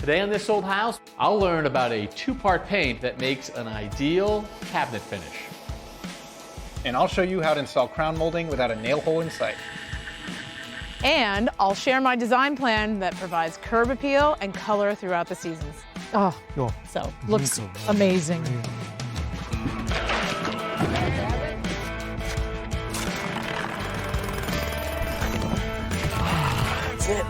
Today on This Old House, I'll learn about a two-part paint that makes an ideal cabinet finish. And I'll show you how to install crown molding without a nail hole in sight. And I'll share my design plan that provides curb appeal and color throughout the seasons. Oh, so looks amazing. That's it.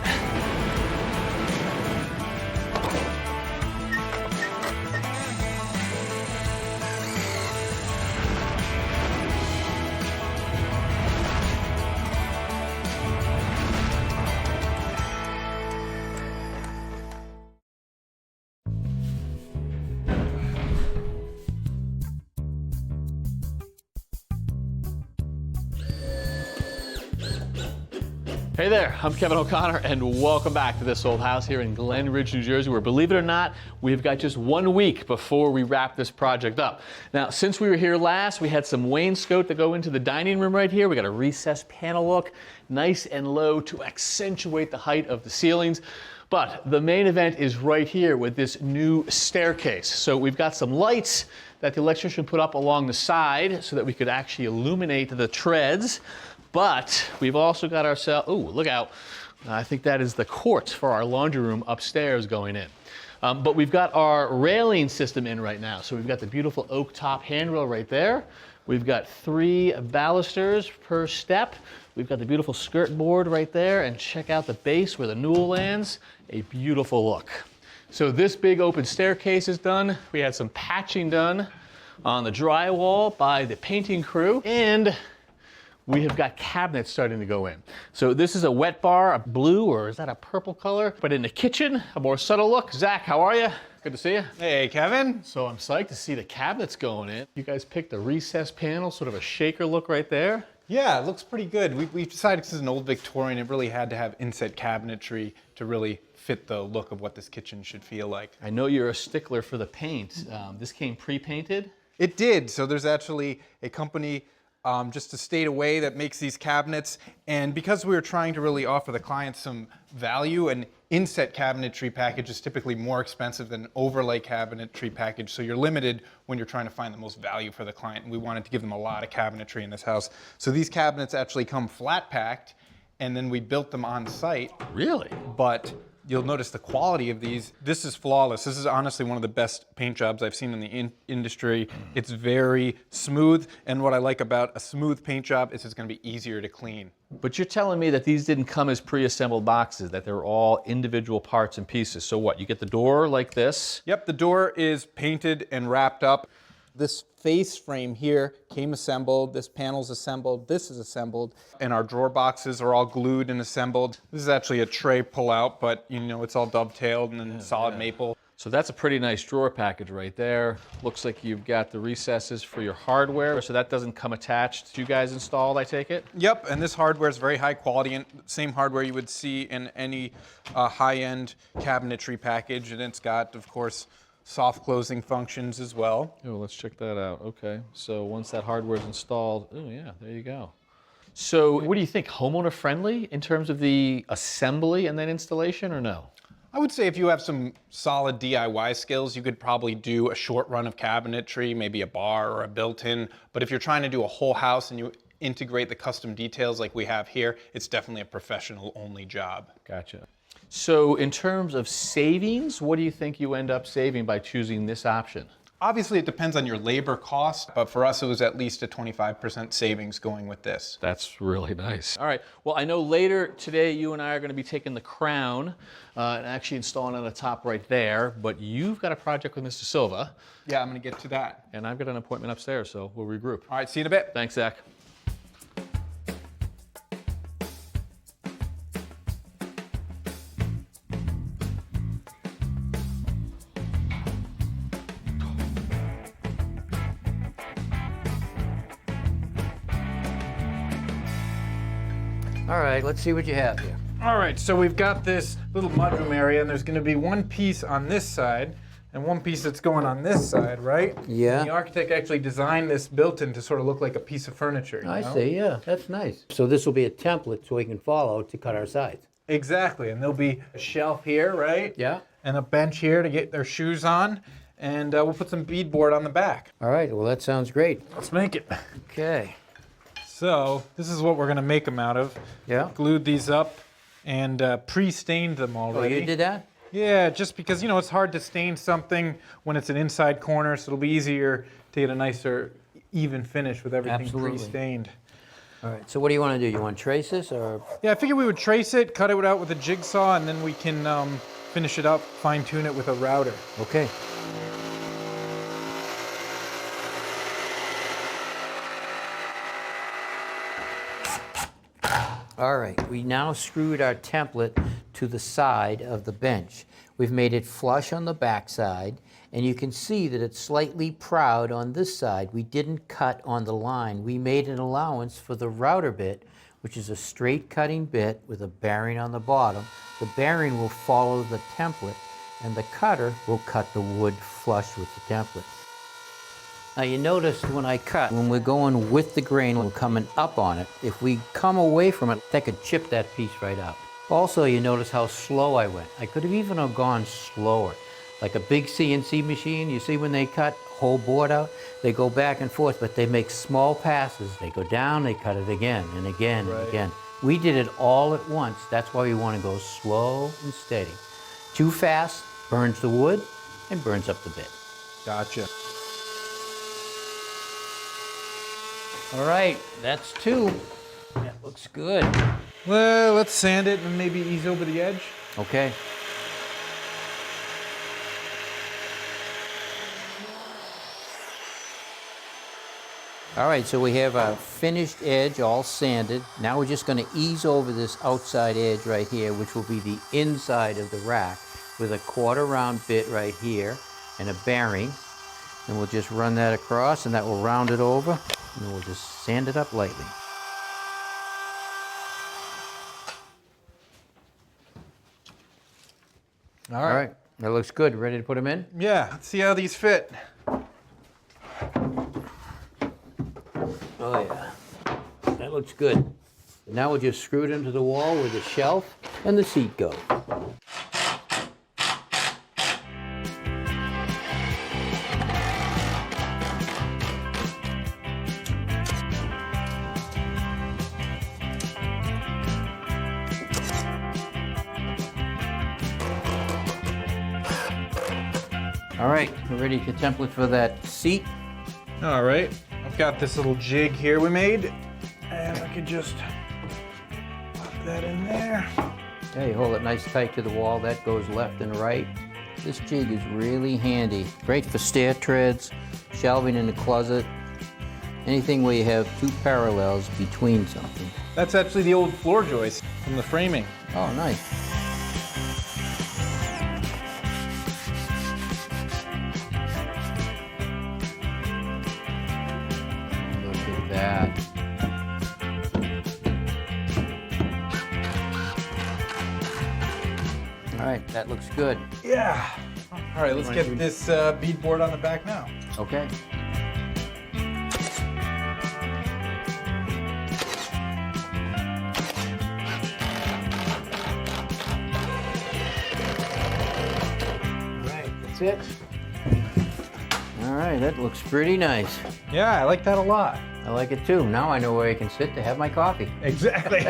Hey there, I'm Kevin O'Connor, and welcome back to This Old House here in Glen Ridge, New Jersey, where, believe it or not, we've got just 1 week before we wrap this project up. Now, since we were here last, we had some wainscot that go into the dining room right here. We got a recessed panel look, nice and low to accentuate the height of the ceilings. But the main event is right here with this new staircase. So we've got some lights that the electrician put up along the side so that we could actually illuminate the treads. But we've also got ourselves, ooh, look out. I think that is the quartz for our laundry room upstairs going in. But we've got our railing system in right now. So we've got the beautiful oak top handrail right there. We've got 3 balusters per step. We've got the beautiful skirt board right there. And check out the base where the newel lands. A beautiful look. So this big open staircase is done. We had some patching done on the drywall by the painting crew. And we have got cabinets starting to go in. So this is a wet bar, a blue, or is that a purple color? But in the kitchen, a more subtle look. Zach, how are you? Good to see you. Hey, Kevin. So I'm psyched to see the cabinets going in. You guys picked a recessed panel, sort of a shaker look right there. Yeah, it looks pretty good. We decided because it's an old Victorian, it really had to have inset cabinetry to really fit the look of what this kitchen should feel like. I know you're a stickler for the paint. This came pre-painted? It did. So there's actually a company just a state away that makes these cabinets. And because we were trying to really offer the clients some value, an inset cabinetry package is typically more expensive than an overlay cabinetry package. So you're limited when you're trying to find the most value for the client. And we wanted to give them a lot of cabinetry in this house. So these cabinets actually come flat packed, and then we built them on site. Really? But you'll notice the quality of these. This is flawless. This is honestly one of the best paint jobs I've seen in the industry. It's very smooth, and what I like about a smooth paint job is it's going to be easier to clean. But you're telling me that these didn't come as pre-assembled boxes, that they're all individual parts and pieces. So what, you get the door like this? Yep, the door is painted and wrapped up. This face frame here came assembled, this panel's assembled, this is assembled, and our drawer boxes are all glued and assembled. This is actually a tray pull-out, but you know, it's all dovetailed and then solid maple. So that's a pretty nice drawer package right there. Looks like you've got the recesses for your hardware, so that doesn't come attached. You guys installed, I take it? Yep, and this hardware is very high quality, and same hardware you would see in any high-end cabinetry package, and it's got, of course, soft closing functions as well. Oh, let's check that out. Okay, so once that hardware is installed, oh yeah, there you go. So what do you think, homeowner friendly in terms of the assembly and then installation, or no? I would say if you have some solid DIY skills, you could probably do a short run of cabinetry, maybe a bar or a built-in. But if you're trying to do a whole house and you integrate the custom details like we have here, it's definitely a professional-only job. Gotcha. So in terms of savings, what do you think you end up saving by choosing this option? Obviously, it depends on your labor cost, but for us, it was at least a 25% savings going with this. That's really nice. All right, well, I know later today you and I are going to be taking the crown and actually installing it on the top right there, but you've got a project with Mr. Silva. Yeah, I'm going to get to that. And I've got an appointment upstairs, so we'll regroup. All right, see you in a bit. Thanks, Zach. All right, let's see what you have here. All right, so we've got this little mudroom area, and there's going to be one piece on this side and one piece that's going on this side, right? Yeah. And the architect actually designed this built-in to sort of look like a piece of furniture. You I know? see, yeah, that's nice. So this will be a template so we can follow to cut our sides. Exactly, and there'll be a shelf here, right? Yeah. and a bench here to get their shoes on, and we'll put some beadboard on the back. All right, well, that sounds great. Let's make it. Okay. So this is what we're gonna make them out of. Yeah. Glued these up and pre-stained them Oh, already. you did that? Yeah, just because, you know, it's hard to stain something when it's an inside corner, so it'll be easier to get a nicer, even finish with everything Absolutely. pre-stained. All right, so what do you want to do? You want to trace this or? Yeah, I figured we would trace it, cut it out with a jigsaw, and then we can finish it up, fine-tune it with a router. Okay. All right, we now screwed our template to the side of the bench. We've made it flush on the back side, and you can see that it's slightly proud on this side. We didn't cut on the line. We made an allowance for the router bit, which is a straight cutting bit with a bearing on the bottom. The bearing will follow the template, and the cutter will cut the wood flush with the template. Now you notice when I cut, when we're going with the grain, we're coming up on it. If we come away from it, that could chip that piece right out. Also, you notice how slow I went. I could have even have gone slower. Like a big CNC machine, you see when they cut whole board out, they go back and forth, but they make small passes. They go down, they cut it again and again and again. We did it all at once. That's why we want to go slow and steady. Too fast burns the wood and burns up the bit. Gotcha. All right, that's two. That looks good. Well, let's sand it and maybe ease over the edge. Okay. All right, so we have our finished edge all sanded. Now we're just going to ease over this outside edge right here, which will be the inside of the rack, with a 1/4 round bit right here and a bearing. And we'll just run that across, and that will round it over, and then we'll just sand it up lightly. All All right, that looks good. Ready to put them in? Yeah, let's see how these fit. Oh yeah, that looks good. Now we'll just screw it into the wall where the shelf and the seat go. All right, we're ready to template for that seat. All right, I've got this little jig here we made, and I could just pop that in there. Okay, hold it nice tight to the wall. That goes left and right. This jig is really handy. Great for stair treads, shelving in the closet, anything where you have two parallels between something. That's actually the old floor joist from the framing. Oh, nice. Look at that. All right, that looks good. Yeah. All right, let's get this beadboard on the back now. Okay. That's it. All right, that looks pretty nice. Yeah, I like that a lot. I like it too. Now I know where I can sit to have my coffee. Exactly.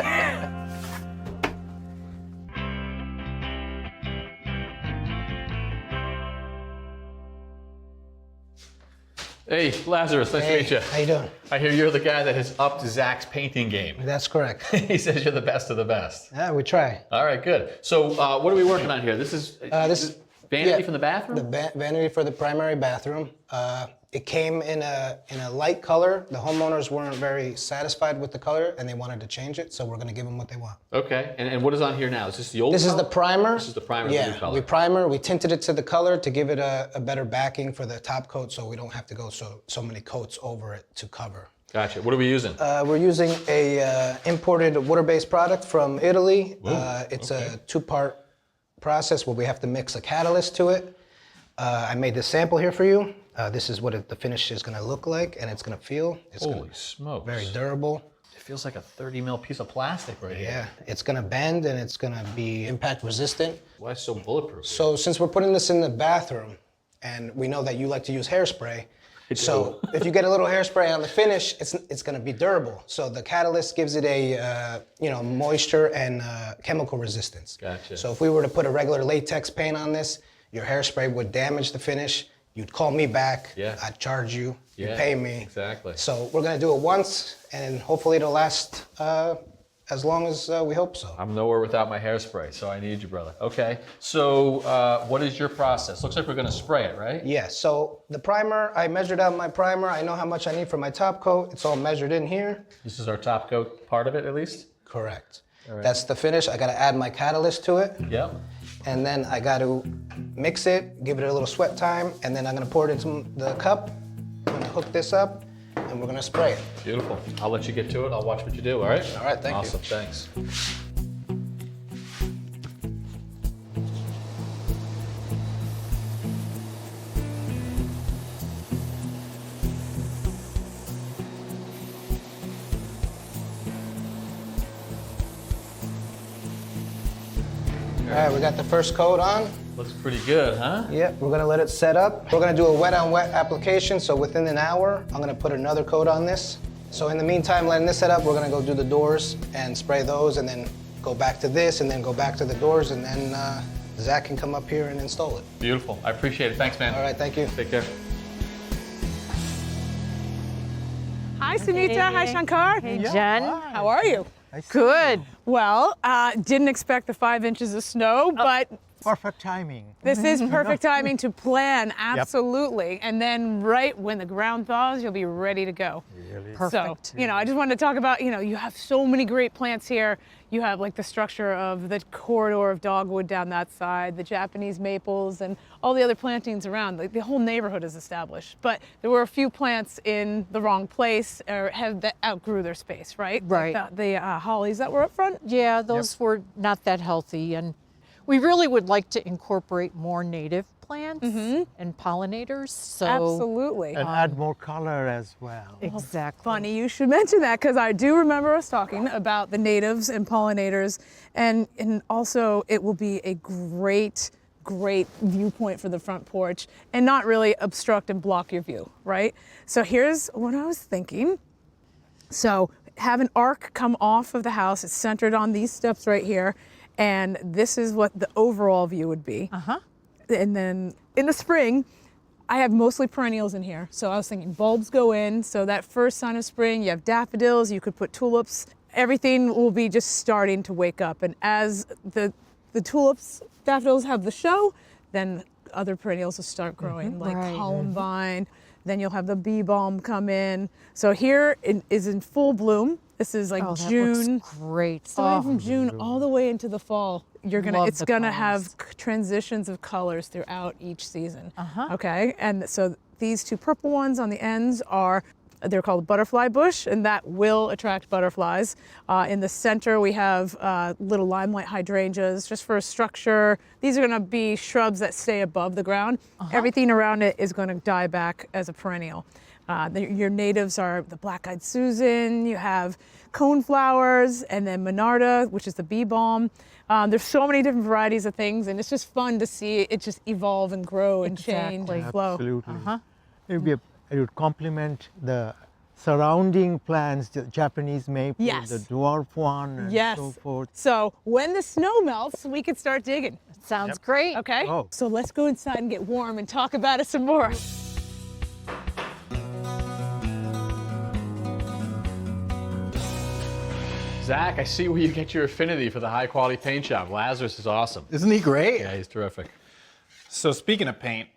Hey, Lazarus, nice to meet you. How you doing? I hear you're the guy that has upped Zach's painting game. That's correct. He says you're the best of the best. Yeah, we try. All right, good. So what are we working on here? This is This vanity yeah, from the bathroom? The vanity for the primary bathroom. It came in a light color. The homeowners weren't very satisfied with the color, and they wanted to change it. So we're going to give them what they want. Okay, and what is on here now? Is this the old This is color? the primer. This is the primer, Yeah, the new color. we primer. We tinted it to the color to give it a better backing for the top coat, so we don't have to go so many coats over it to cover. Gotcha. What are we using? We're using a imported water-based product from Italy. It's okay. a 2-part process where we have to mix a catalyst to it. I made this sample here for you. This is what the finish is going to look like, and it's going to feel. It's Holy smokes. very durable. It feels like a 30 mil piece of plastic right here. Yeah, it's gonna bend and it's gonna be impact resistant. Why is it so bulletproof? So since we're putting this in the bathroom, and we know that you like to use hairspray, so if you get a little hairspray on the finish, it's gonna be durable. So the catalyst gives it a moisture and chemical resistance. Gotcha. So if we were to put a regular latex paint on this, your hairspray would damage the finish. You'd call me back. Yeah. I'd charge you. Yeah, You pay me. exactly. So we're gonna do it once, and hopefully it'll last as long as we hope so. I'm nowhere without my hairspray, so I need you, brother. Okay, so what is your process? Looks like we're gonna spray it, right? Yeah, so the primer, I measured out my primer. I know how much I need for my top coat. It's all measured in here. This is our top coat part of it, at least? Correct. right. That's the finish. I gotta add my catalyst to it. Yep. And then I gotta mix it, give it a little sweat time, and then I'm gonna pour it into the cup. I'm gonna hook this up, and we're gonna spray it. Beautiful. I'll let you get to it. I'll watch what you do, all right? All right, thank you. Awesome, thanks. All right, we got the first coat on. Looks pretty good, huh? Yep, we're gonna let it set up. We're gonna do a wet on wet application, so within an hour, I'm gonna put another coat on this. So in the meantime, letting this set up, we're gonna go do the doors and spray those, and then go back to this, and then go back to the doors, and then Zach can come up here and install it. Beautiful. I appreciate it. Thanks, man. All right, thank you. Take care. Hi, Sunita. Hi, Shankar. Hey, Jen. How are you? Good. Well, didn't expect the 5 inches of snow, but Perfect timing. this is perfect timing to plan, absolutely. And then right when the ground thaws, you'll be ready to go. Perfect. So, I just wanted to talk about, you have so many great plants here. You have like the structure of the corridor of dogwood down that side, the Japanese maples, and all the other plantings around. Like, the whole neighborhood is established. But there were a few plants in the wrong place or that outgrew their space, right? Right. Like the hollies that were up front. Yeah, those were not that healthy, and we really would like to incorporate more native plants and pollinators. So Absolutely. And add more color as well. exactly. Funny you should mention that, because I do remember us talking about the natives and pollinators, and also it will be a great viewpoint for the front porch and not really obstruct and block your view, right? So here's what I was thinking. So have an arc come off of the house. It's centered on these steps right here, and this is what the overall view would be. And then in the spring, I have mostly perennials in here. So I was thinking bulbs go in. So that first sign of spring, you have daffodils, you could put tulips. Everything will be just starting to wake up. And as the tulips, daffodils have the show, then other perennials will start growing, like Right. columbine. Then you'll have the bee balm come in. So here it is in full bloom. This is like Oh, that June. looks great. Starting from June all the way into the fall, Love it's the gonna colors. have transitions of colors throughout each season. Okay, and so these two purple ones on the ends they're called butterfly bush, and that will attract butterflies. In the center, we have little limelight hydrangeas, just for a structure. These are gonna be shrubs that stay above the ground. Everything around it is gonna die back as a perennial. Your natives are the black-eyed Susan, you have coneflowers, and then Monarda, which is the bee balm. There's so many different varieties of things, and it's just fun to see it just evolve and grow and change Exactly. and flow. Absolutely. It would complement the surrounding plants, the Japanese maple, Yes. the dwarf one, and Yes. so forth. So when the snow melts, we could start digging, Sounds great. okay? Oh. So let's go inside and get warm and talk about it some more. Zach, I see where you get your affinity for the high quality paint job. Lazarus is awesome. Isn't he great? Yeah, he's terrific. So speaking of paint,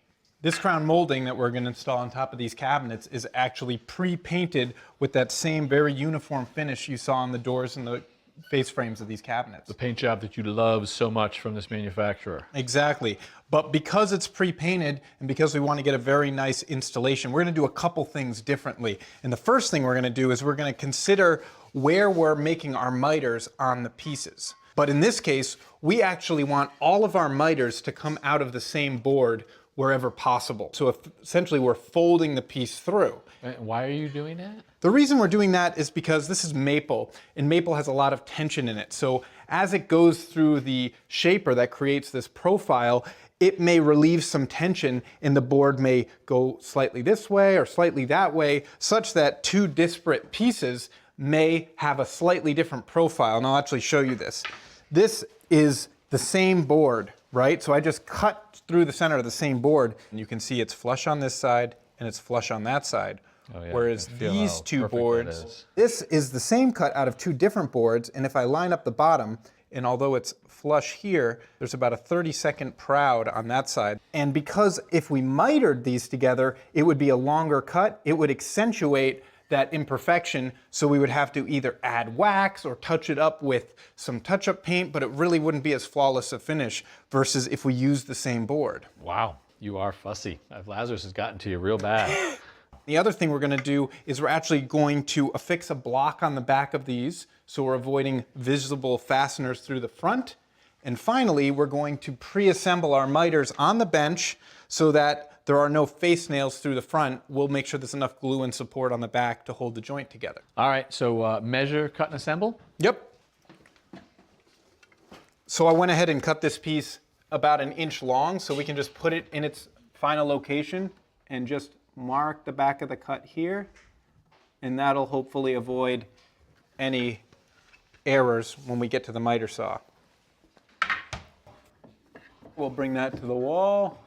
this crown molding that we're going to install on top of these cabinets is actually pre-painted with that same very uniform finish you saw on the doors and the face frames of these cabinets. The paint job that you love so much from this manufacturer. Exactly. But because it's pre-painted and because we want to get a very nice installation, we're going to do a couple things differently. And the first thing we're going to do is we're going to consider where we're making our miters on the pieces. But in this case, we actually want all of our miters to come out of the same board wherever possible. So essentially we're folding the piece through. Why are you doing that? The reason we're doing that is because this is maple, and maple has a lot of tension in it. So as it goes through the shaper that creates this profile, it may relieve some tension, and the board may go slightly this way or slightly that way, such that two disparate pieces may have a slightly different profile. And I'll actually show you this. This is the same board, right? So I just cut through the center of the same board, and you can see it's flush on this side and it's flush on that side. Oh, yeah, Whereas I can feel these how two perfect that boards, is. this is the same cut out of two different boards, and if I line up the bottom, and although it's flush here, there's about a 30-second proud on that side. And because if we mitered these together, it would be a longer cut, it would accentuate that imperfection, so we would have to either add wax or touch it up with some touch-up paint, but it really wouldn't be as flawless a finish versus if we use the same board. Wow, you are fussy. Lazarus has gotten to you real bad. The other thing we're going to do is we're actually going to affix a block on the back of these, so we're avoiding visible fasteners through the front. And finally, we're going to pre-assemble our miters on the bench so that there are no face nails through the front. We'll make sure there's enough glue and support on the back to hold the joint together. All right, so measure, cut, and assemble. Yep. So I went ahead and cut this piece about 1 inch long, so we can just put it in its final location and just mark the back of the cut here, and that'll hopefully avoid any errors when we get to the miter saw. We'll bring that to the wall.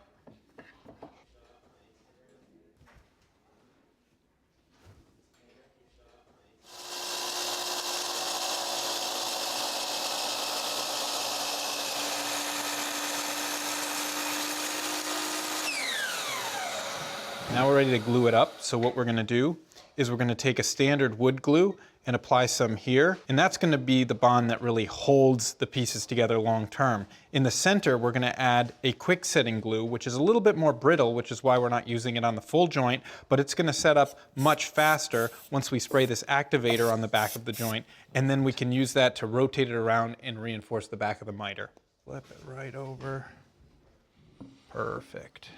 Now we're ready to glue it up. So what we're going to do is we're going to take a standard wood glue and apply some here. And that's going to be the bond that really holds the pieces together long term. In the center, we're going to add a quick setting glue, which is a little bit more brittle, which is why we're not using it on the full joint, but it's going to set up much faster once we spray this activator on the back of the joint. And then we can use that to rotate it around and reinforce the back of the miter. Flip it right over. Perfect.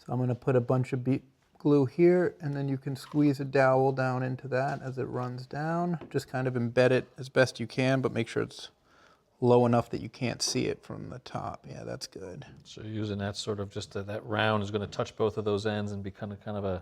So I'm going to put a bunch of glue here, and then you can squeeze a dowel down into that as it runs down. Just kind of embed it as best you can, but make sure it's low enough that you can't see it from the top. Yeah, that's good. So you're using that sort of just that round is going to touch both of those ends and become kind of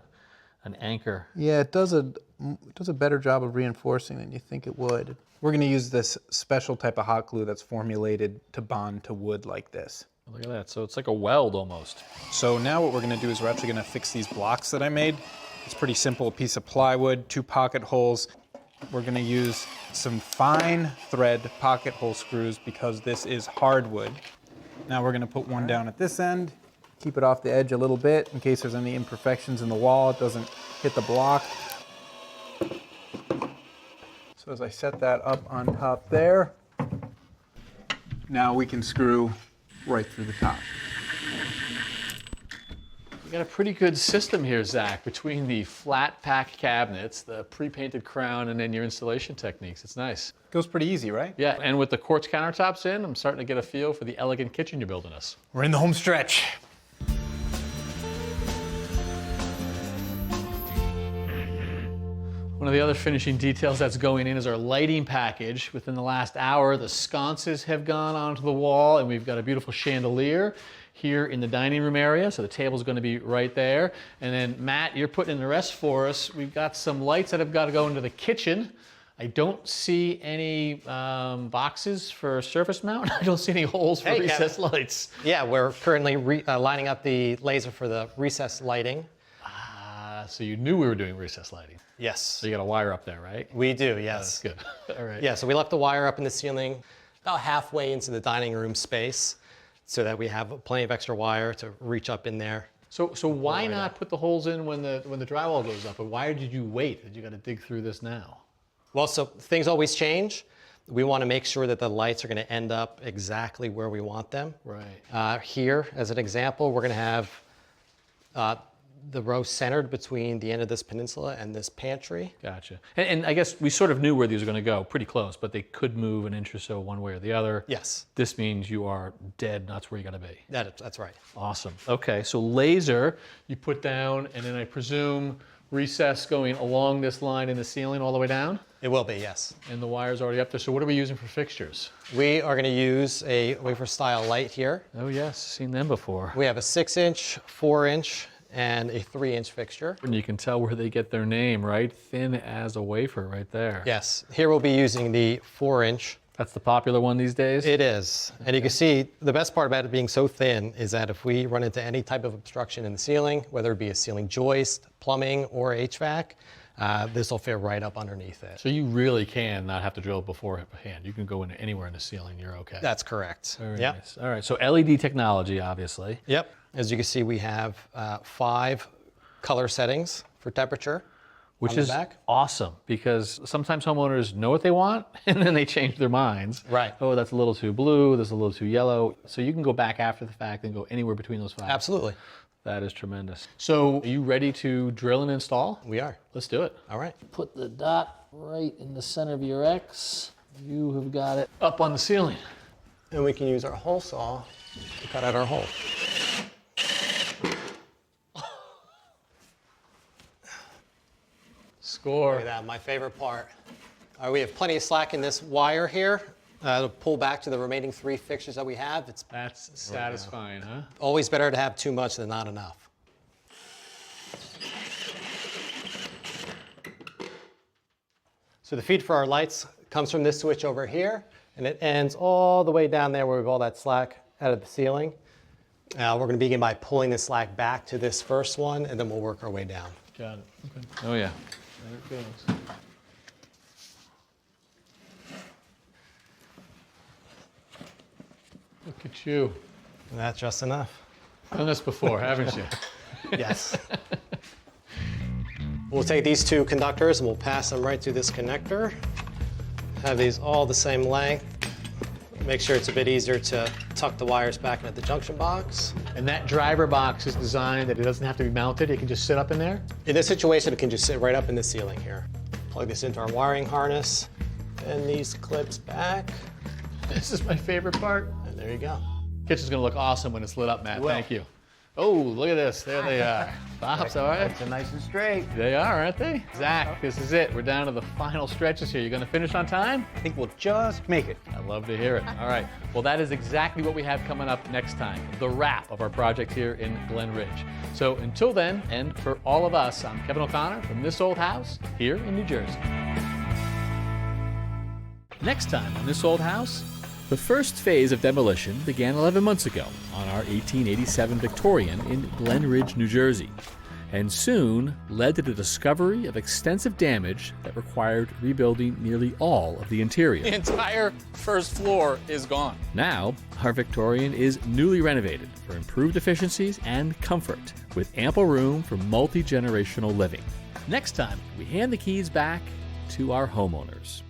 an anchor. Yeah, it does a better job of reinforcing than you think it would. We're going to use this special type of hot glue that's formulated to bond to wood like this. Look at that. So it's like a weld almost. So now what we're going to do is we're actually going to fix these blocks that I made. It's pretty simple, a piece of plywood, 2 pocket holes. We're going to use some fine thread pocket hole screws because this is hardwood. Now we're going to put one down at this end, keep it off the edge a little bit in case there's any imperfections in the wall, it doesn't hit the block. So as I set that up on top there, now we can screw right through the top. You got a pretty good system here, Zach, between the flat pack cabinets, the pre-painted crown, and then your installation techniques. It's nice. Goes pretty easy, right? Yeah, and with the quartz countertops in, I'm starting to get a feel for the elegant kitchen you're building us. We're in the home stretch. One of the other finishing details that's going in is our lighting package. Within the last hour, the sconces have gone onto the wall, and we've got a beautiful chandelier here in the dining room area, so the table's going to be right there. And then, Matt, you're putting in the rest for us. We've got some lights that have got to go into the kitchen. I don't see any boxes for surface mount. I don't see any holes for recessed lights. Yeah, we're currently lining up the laser for the recessed lighting. So you knew we were doing recessed lighting. Yes. So you got a wire up there, right? We do, yes. That's good. All right. Yeah, so we left the wire up in the ceiling about halfway into the dining room space so that we have plenty of extra wire to reach up in there. So why not put the holes in when the drywall goes up? And why did you wait that you got to dig through this now? Well, so things always change. We want to make sure that the lights are going to end up exactly where we want them. Right. Here, as an example, we're going to have the row centered between the end of this peninsula and this pantry. Gotcha. And I guess we sort of knew where these were going to go, pretty close, but they could move an inch or so one way or the other. Yes. This means you are dead, and that's where you got to be. That's right. Awesome. Okay, so laser you put down, and then I presume recess going along this line in the ceiling all the way down? It will be, yes. And the wire's already up there. So what are we using for fixtures? We are going to use a wafer style light here. Oh yes, seen them before. We have a 6-inch, 4-inch, and a 3-inch fixture. And you can tell where they get their name, right? Thin as a wafer right there. Yes, here we'll be using the 4-inch. That's the popular one these days? It is. And you can see the best part about it being so thin is that if we run into any type of obstruction in the ceiling, whether it be a ceiling joist, plumbing, or HVAC, this will fit right up underneath it. So you really can not have to drill beforehand. You can go in anywhere in the ceiling, you're okay. That's correct. Very Yep. nice. All right, so LED technology, obviously. Yep. As you can see, we have 5 color settings for temperature. Which on the is back. awesome because sometimes homeowners know what they want and then they change their minds. Right. Oh, that's a little too blue, that's a little too yellow. So you can go back after the fact and go anywhere between those 5. Absolutely. That is tremendous. So are you ready to drill and install? We are. Let's do it. All right. Put the dot right in the center of your X. You have got it up on the ceiling. And we can use our hole saw to cut out our hole. Score. Look at that, my favorite part. All right, we have plenty of slack in this wire here to pull back to the remaining 3 fixtures that we have. It's That's satisfying, huh? always better to have too much than not enough. So the feed for our lights comes from this switch over here, and it ends all the way down there where we have all that slack out of the ceiling. We're going to begin by pulling the slack back to this first one, and then we'll work our way down. Got it. Okay. Oh yeah. There it goes. Look at you. And that's just enough. Done this before, haven't you? Yes. We'll take these 2 conductors and we'll pass them right through this connector. Have these all the same length. Make sure it's a bit easier to tuck the wires back into the junction box. And that driver box is designed that it doesn't have to be mounted. It can just sit up in there. In this situation, it can just sit right up in the ceiling here. Plug this into our wiring harness, and these clips back, This is my favorite part. and there you go. Kitchen's gonna look awesome when it's lit up, Matt. will. Thank you. Oh, look at this. There they are. Pops, all right? It's nice and straight. They are, aren't they? Zach, this is it. We're down to the final stretches here. You gonna finish on time? I think we'll just make it. I love to hear it. All right. Well, that is exactly what we have coming up next time, the wrap of our project here in Glen Ridge. So until then, and for all of us, I'm Kevin O'Connor from This Old House here in New Jersey. Next time on This Old House, the first phase of demolition began 11 months ago on our 1887 Victorian in Glen Ridge, New Jersey, and soon led to the discovery of extensive damage that required rebuilding nearly all of the interior. The entire first floor is gone. Now, our Victorian is newly renovated for improved efficiencies and comfort, with ample room for multi-generational living. Next time, we hand the keys back to our homeowners.